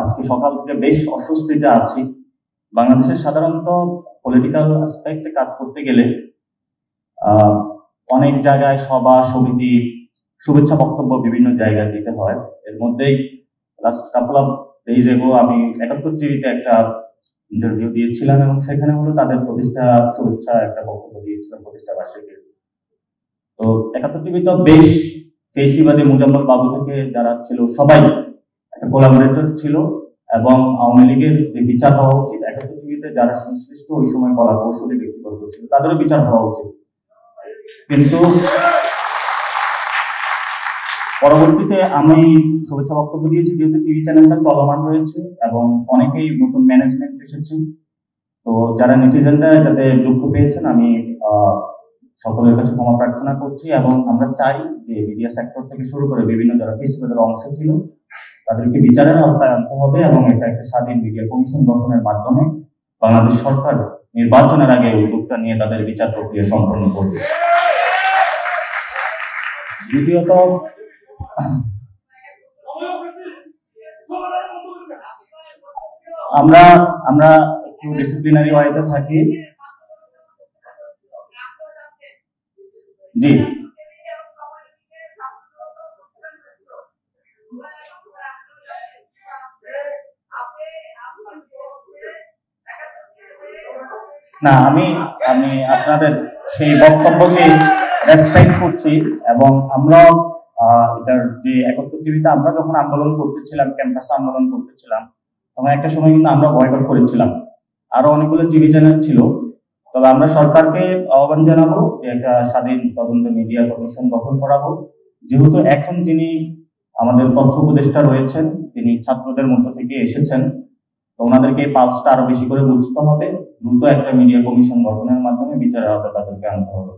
আজকে সকাল থেকে বেশ অস্বস্তিতে আছি। বাংলাদেশের সাধারণত পলিটিক্যাল অ্যাসপেক্টে কাজ করতে গেলে আহ, অনেক জায়গায় সভা সমিতি শুভেচ্ছা বক্তব্য বিভিন্ন জায়গায় দিতে হয়। এর মধ্যেই লাস্ট কাপল অফ ডেইজ এগো আমি ৭১ টিভিতে একটা ইন্টারভিউ দিয়েছিলাম এবং সেখানে হলো তাদের প্রতিষ্ঠা শুভেচ্ছা একটা বক্তব্য দিয়েছিলাম প্রতিষ্ঠা বার্ষিকীর। তো ৭১ টিভি তো বেশ ফেসিবাদী মুজাম্মল বাবু থেকে যারা ছিল সবাই একটা কোলাবোরেটর ছিল এবং আওয়ামী লীগের যে বিচার হওয়া উচিত ৭১ টিভিতে যারা সংশ্লিষ্ট ওই সময় কলা কৌশলী ব্যক্তিবর্গ ছিল তাদেরও বিচার হওয়া উচিত। কিন্তু পরবর্তীতে আমি শুভেচ্ছা বক্তব্য দিয়েছি যেহেতু টিভি চ্যানেলটা চলমান রয়েছে এবং অনেকেই নতুন ম্যানেজমেন্ট এসেছে। তো যারা নেটিজেনরা এটাতে দুঃখ পেয়েছেন আমি সকলের কাছে ক্ষমা প্রার্থনা করছি এবং আমরা চাই যে মিডিয়া সেক্টর থেকে শুরু করে বিভিন্ন যারা ফেসিবাদের অংশ ছিল তাদেরকে বিচারের আওতায় আনতে হবে এবং এটা একটা স্বাধীন মিডিয়া কমিশন গঠনের মাধ্যমে বাংলাদেশ সরকার নির্বাচনের আগে উদ্যোগটা নিয়ে তাদের বিচার প্রক্রিয়া সম্পন্ন করবে। দ্বিতীয়ত আমরা একটু ডিসিপ্লিনারি ওয়াইতে থাকি। জি না, আমি আমি আপনাদের সেই বক্তব্যকে রেসপেক্ট করছি এবং আমরা এটার যে ৭১ টিভিতে আমরা যখন আন্দোলন করতেছিলাম ক্যাম্পাসে আন্দোলন করতেছিলাম তখন একটা সময় কিন্তু আমরা বয়কট করেছিলাম। আরো অনেকগুলো টিভি চ্যানেল ছিল। তবে আমরা সরকারকে আহ্বান জানাবো যে একটা স্বাধীন তদন্ত মিডিয়া কমিশন গঠন করা হোক। যেহেতু এখন যিনি আমাদের তথ্য উপদেষ্টা রয়েছেন তিনি ছাত্রদের মধ্য থেকে এসেছেন, তো ওনাদেরকে পালসটা আরো বেশি করে বুঝতে হবে। দ্রুত একটা মিডিয়া কমিশন গঠনের মাধ্যমে বিচারের আওতায় তাদেরকে আনতে হবে।